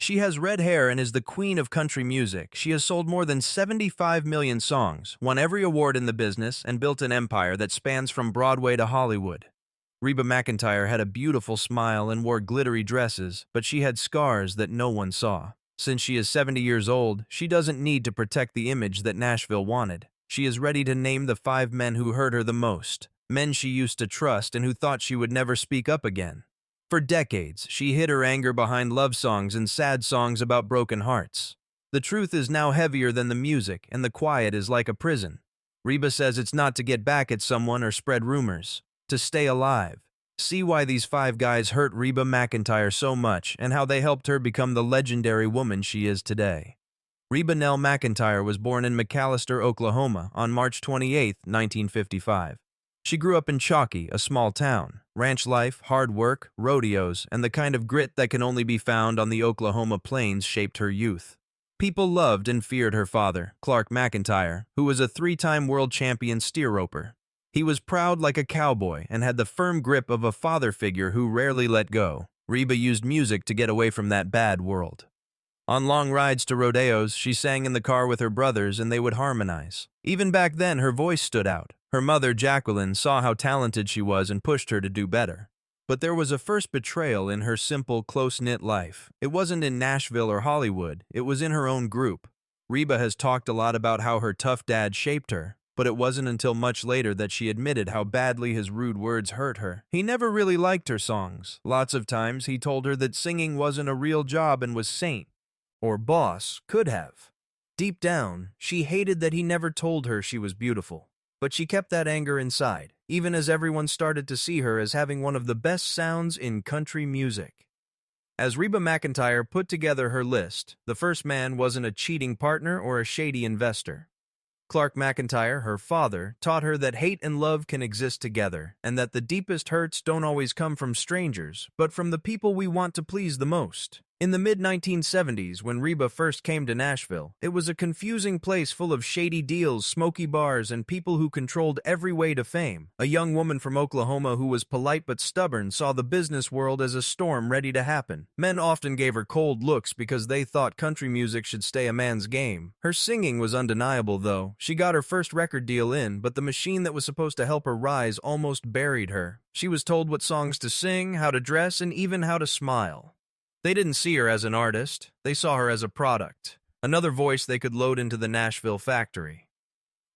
She has red hair and is the queen of country music. She has sold more than 75 million songs, won every award in the business, and built an empire that spans from Broadway to Hollywood. Reba McEntire had a beautiful smile and wore glittery dresses, but she had scars that no one saw. Since she is 70 years old, she doesn't need to protect the image that Nashville wanted. She is ready to name the 5 men who hurt her the most, men she used to trust and who thought she would never speak up again. For decades, she hid her anger behind love songs and sad songs about broken hearts. The truth is now heavier than the music, and the quiet is like a prison. Reba says it's not to get back at someone or spread rumors, to stay alive. See why these 5 guys hurt Reba McEntire so much and how they helped her become the legendary woman she is today. Reba Nell McEntire was born in McAlester, Oklahoma on March 28, 1955. She grew up in Chalky, a small town. Ranch life, hard work, rodeos, and the kind of grit that can only be found on the Oklahoma plains shaped her youth. People loved and feared her father, Clark McEntire, who was a 3-time world champion steer roper. He was proud like a cowboy and had the firm grip of a father figure who rarely let go. Reba used music to get away from that bad world. On long rides to rodeos, she sang in the car with her brothers and they would harmonize. Even back then, her voice stood out. Her mother, Jacqueline, saw how talented she was and pushed her to do better. But there was a first betrayal in her simple, close-knit life. It wasn't in Nashville or Hollywood, it was in her own group. Reba has talked a lot about how her tough dad shaped her, but it wasn't until much later that she admitted how badly his rude words hurt her. He never really liked her songs. Lots of times he told her that singing wasn't a real job and was saint, or boss could have. Deep down, she hated that he never told her she was beautiful. But she kept that anger inside, even as everyone started to see her as having one of the best sounds in country music. As Reba McEntire put together her list, the first man wasn't a cheating partner or a shady investor. Clark McEntire, her father, taught her that hate and love can exist together, and that the deepest hurts don't always come from strangers, but from the people we want to please the most. In the mid-1970s, when Reba first came to Nashville, it was a confusing place full of shady deals, smoky bars, and people who controlled every way to fame. A young woman from Oklahoma who was polite but stubborn saw the business world as a storm ready to happen. Men often gave her cold looks because they thought country music should stay a man's game. Her singing was undeniable, though. She got her first record deal in, but the machine that was supposed to help her rise almost buried her. She was told what songs to sing, how to dress, and even how to smile. They didn't see her as an artist, they saw her as a product, another voice they could load into the Nashville factory.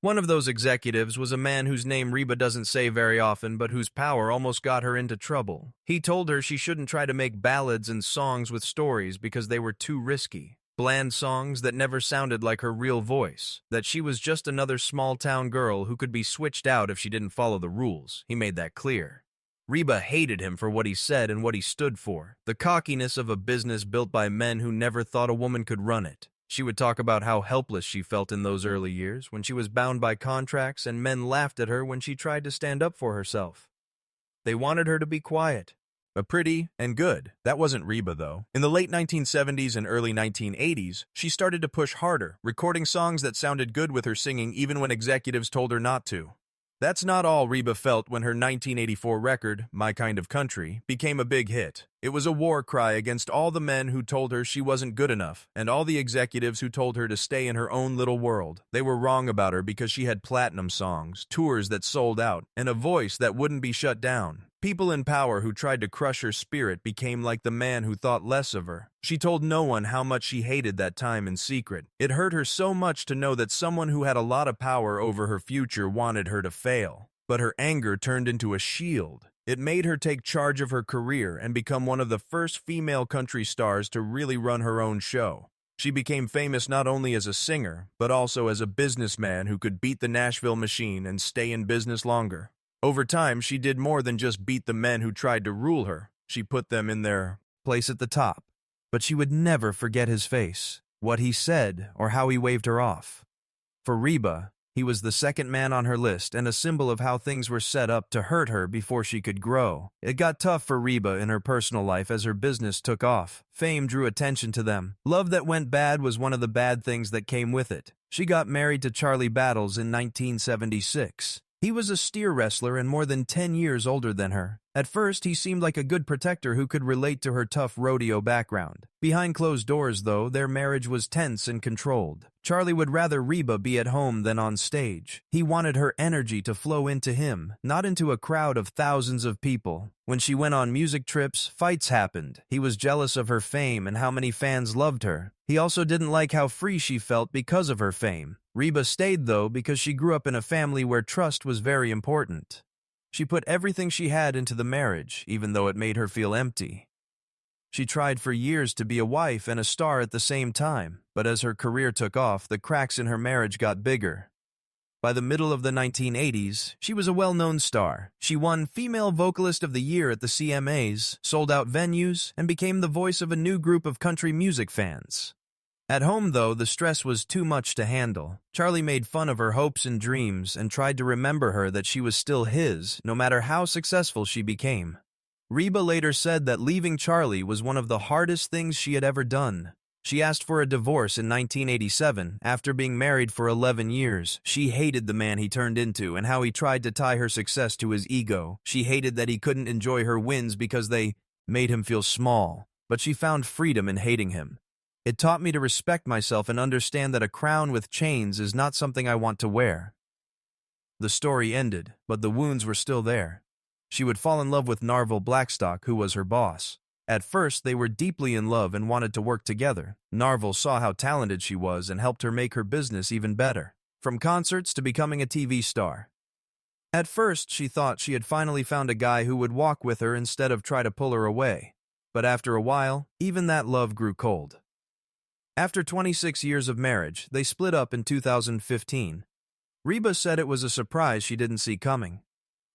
One of those executives was a man whose name Reba doesn't say very often, but whose power almost got her into trouble. He told her she shouldn't try to make ballads and songs with stories because they were too risky. Bland songs that never sounded like her real voice, that she was just another small-town girl who could be switched out if she didn't follow the rules. He made that clear. Reba hated him for what he said and what he stood for, the cockiness of a business built by men who never thought a woman could run it. She would talk about how helpless she felt in those early years when she was bound by contracts and men laughed at her when she tried to stand up for herself. They wanted her to be quiet. But pretty and good. That wasn't Reba, though. In the late 1970s and early 1980s, she started to push harder, recording songs that sounded good with her singing even when executives told her not to. That's not all Reba felt when her 1984 record, My Kind of Country, became a big hit. It was a war cry against all the men who told her she wasn't good enough, and all the executives who told her to stay in her own little world. They were wrong about her because she had platinum songs, tours that sold out, and a voice that wouldn't be shut down. People in power who tried to crush her spirit became like the man who thought less of her. She told no one how much she hated that time in secret. It hurt her so much to know that someone who had a lot of power over her future wanted her to fail. But her anger turned into a shield. It made her take charge of her career and become one of the first female country stars to really run her own show. She became famous not only as a singer, but also as a businessman who could beat the Nashville machine and stay in business longer. Over time, she did more than just beat the men who tried to rule her. She put them in their place at the top. But she would never forget his face, what he said, or how he waved her off. For Reba, he was the second man on her list and a symbol of how things were set up to hurt her before she could grow. It got tough for Reba in her personal life as her business took off. Fame drew attention to them. Love that went bad was one of the bad things that came with it. She got married to Charlie Battles in 1976. He was a steer wrestler and more than 10 years older than her. At first, he seemed like a good protector who could relate to her tough rodeo background. Behind closed doors, though, their marriage was tense and controlled. Charlie would rather Reba be at home than on stage. He wanted her energy to flow into him, not into a crowd of thousands of people. When she went on music trips, fights happened. He was jealous of her fame and how many fans loved her. He also didn't like how free she felt because of her fame. Reba stayed, though, because she grew up in a family where trust was very important. She put everything she had into the marriage, even though it made her feel empty. She tried for years to be a wife and a star at the same time, but as her career took off, the cracks in her marriage got bigger. By the middle of the 1980s, she was a well-known star. She won Female Vocalist of the Year at the CMAs, sold out venues, and became the voice of a new group of country music fans. At home, though, the stress was too much to handle. Charlie made fun of her hopes and dreams and tried to remember her that she was still his, no matter how successful she became. Reba later said that leaving Charlie was one of the hardest things she had ever done. She asked for a divorce in 1987 after being married for 11 years. She hated the man he turned into and how he tried to tie her success to his ego. She hated that he couldn't enjoy her wins because they made him feel small. But she found freedom in hating him. It taught me to respect myself and understand that a crown with chains is not something I want to wear. The story ended, but the wounds were still there. She would fall in love with Narvel Blackstock, who was her boss. At first, they were deeply in love and wanted to work together. Narvel saw how talented she was and helped her make her business even better, from concerts to becoming a TV star. At first, she thought she had finally found a guy who would walk with her instead of try to pull her away. But after a while, even that love grew cold. After 26 years of marriage, they split up in 2015. Reba said it was a surprise she didn't see coming.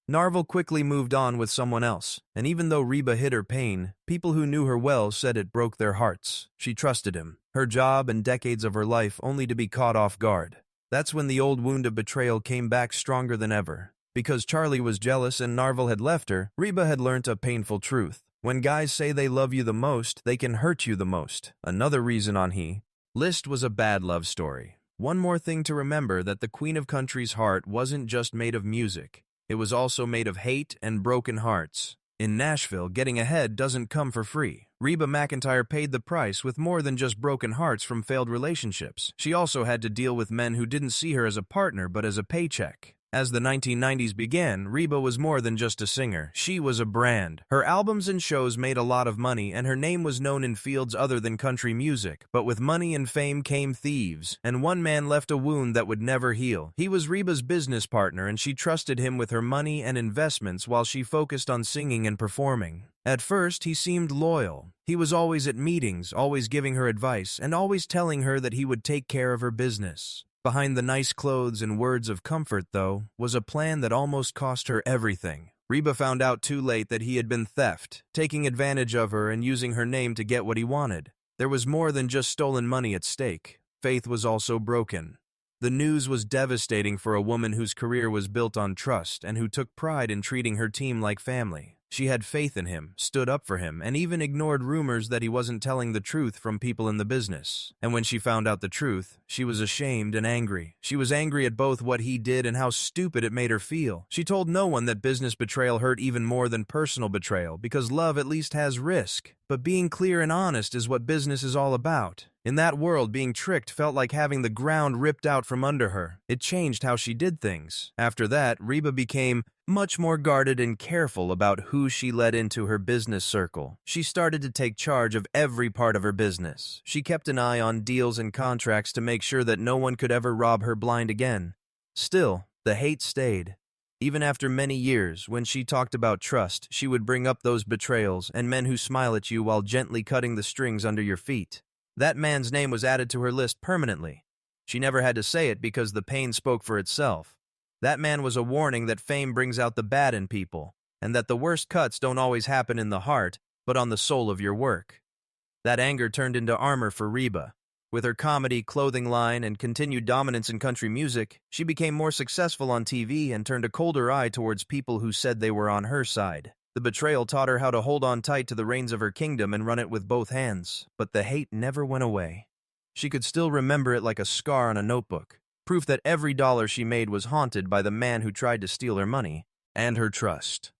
Narvel quickly moved on with someone else, and even though Reba hid her pain, people who knew her well said it broke their hearts. She trusted him, her job and decades of her life only to be caught off guard. That's when the old wound of betrayal came back stronger than ever. Because Charlie was jealous and Narvel had left her, Reba had learnt a painful truth. When guys say they love you the most, they can hurt you the most. Another reason on his list was a bad love story. One more thing to remember, that the Queen of Country's heart wasn't just made of music. It was also made of hate and broken hearts. In Nashville, getting ahead doesn't come for free. Reba McEntire paid the price with more than just broken hearts from failed relationships. She also had to deal with men who didn't see her as a partner but as a paycheck. As the 1990s began, Reba was more than just a singer. She was a brand. Her albums and shows made a lot of money, and her name was known in fields other than country music. But with money and fame came thieves, and one man left a wound that would never heal. He was Reba's business partner, and she trusted him with her money and investments while she focused on singing and performing. At first, he seemed loyal. He was always at meetings, always giving her advice, and always telling her that he would take care of her business. Behind the nice clothes and words of comfort, though, was a plan that almost cost her everything. Reba found out too late that he had been theft, taking advantage of her and using her name to get what he wanted. There was more than just stolen money at stake. Faith was also broken. The news was devastating for a woman whose career was built on trust and who took pride in treating her team like family. She had faith in him, stood up for him, and even ignored rumors that he wasn't telling the truth from people in the business. And when she found out the truth, she was ashamed and angry. She was angry at both what he did and how stupid it made her feel. She told no one that business betrayal hurt even more than personal betrayal, because love at least has risk. But being clear and honest is what business is all about. In that world, being tricked felt like having the ground ripped out from under her. It changed how she did things. After that, Reba became much more guarded and careful about who she let into her business circle. She started to take charge of every part of her business. She kept an eye on deals and contracts to make sure that no one could ever rob her blind again. Still, the hate stayed. Even after many years, when she talked about trust, she would bring up those betrayals and men who smile at you while gently cutting the strings under your feet. That man's name was added to her list permanently. She never had to say it because the pain spoke for itself. That man was a warning that fame brings out the bad in people, and that the worst cuts don't always happen in the heart, but on the soul of your work. That anger turned into armor for Reba. With her comedy, clothing line, and continued dominance in country music, she became more successful on TV and turned a colder eye towards people who said they were on her side. The betrayal taught her how to hold on tight to the reins of her kingdom and run it with both hands, but the hate never went away. She could still remember it like a scar on a notebook, proof that every dollar she made was haunted by the man who tried to steal her money and her trust.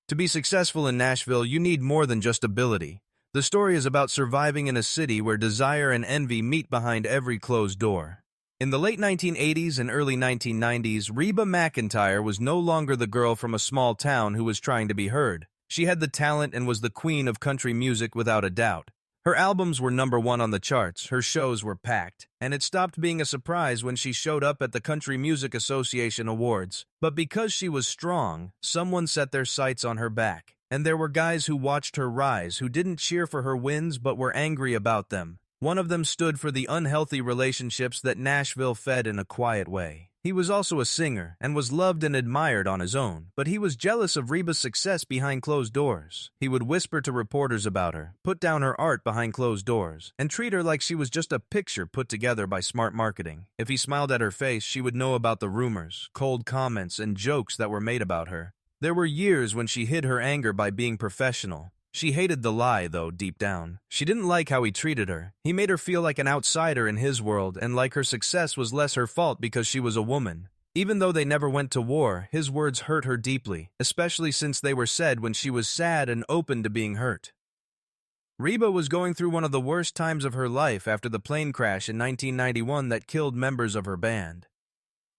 To be successful in Nashville, you need more than just ability. The story is about surviving in a city where desire and envy meet behind every closed door. In the late 1980s and early 1990s, Reba McEntire was no longer the girl from a small town who was trying to be heard. She had the talent and was the queen of country music without a doubt. Her albums were #1 on the charts, her shows were packed, and it stopped being a surprise when she showed up at the Country Music Association Awards. But because she was strong, someone set their sights on her back. And there were guys who watched her rise, who didn't cheer for her wins but were angry about them. One of them stood for the unhealthy relationships that Nashville fed in a quiet way. He was also a singer and was loved and admired on his own, but he was jealous of Reba's success behind closed doors. He would whisper to reporters about her, put down her art behind closed doors, and treat her like she was just a picture put together by smart marketing. If he smiled at her face, she would know about the rumors, cold comments, and jokes that were made about her. There were years when she hid her anger by being professional. She hated the lie, though, deep down. She didn't like how he treated her. He made her feel like an outsider in his world, and like her success was less her fault because she was a woman. Even though they never went to war, his words hurt her deeply, especially since they were said when she was sad and open to being hurt. Reba was going through one of the worst times of her life after the plane crash in 1991 that killed members of her band.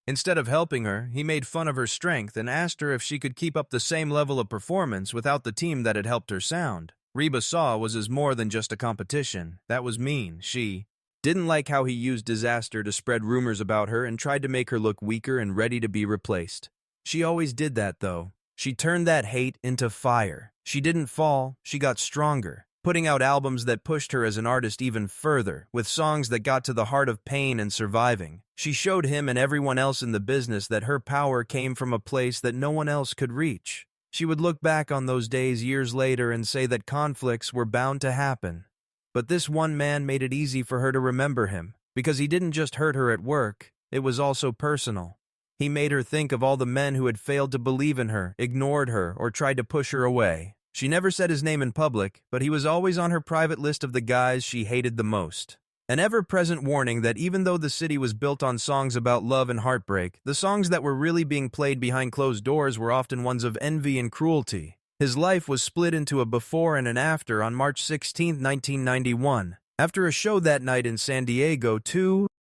Instead of helping her, he made fun of her strength and asked her if she could keep up the same level of performance without the team that had helped her sound. Reba saw was as more than just a competition. That was mean. She didn't like how he used disaster to spread rumors about her and tried to make her look weaker and ready to be replaced. She always did that, though. She turned that hate into fire. She didn't fall, she got stronger, putting out albums that pushed her as an artist even further, with songs that got to the heart of pain and surviving. She showed him and everyone else in the business that her power came from a place that no one else could reach. She would look back on those days years later and say that conflicts were bound to happen. But this one man made it easy for her to remember him, because he didn't just hurt her at work, it was also personal. He made her think of all the men who had failed to believe in her, ignored her, or tried to push her away. She never said his name in public, but he was always on her private list of the guys she hated the most. An ever-present warning that even though the city was built on songs about love and heartbreak, the songs that were really being played behind closed doors were often ones of envy and cruelty. His life was split into a before and an after on March 16, 1991. After a show that night in San Diego, two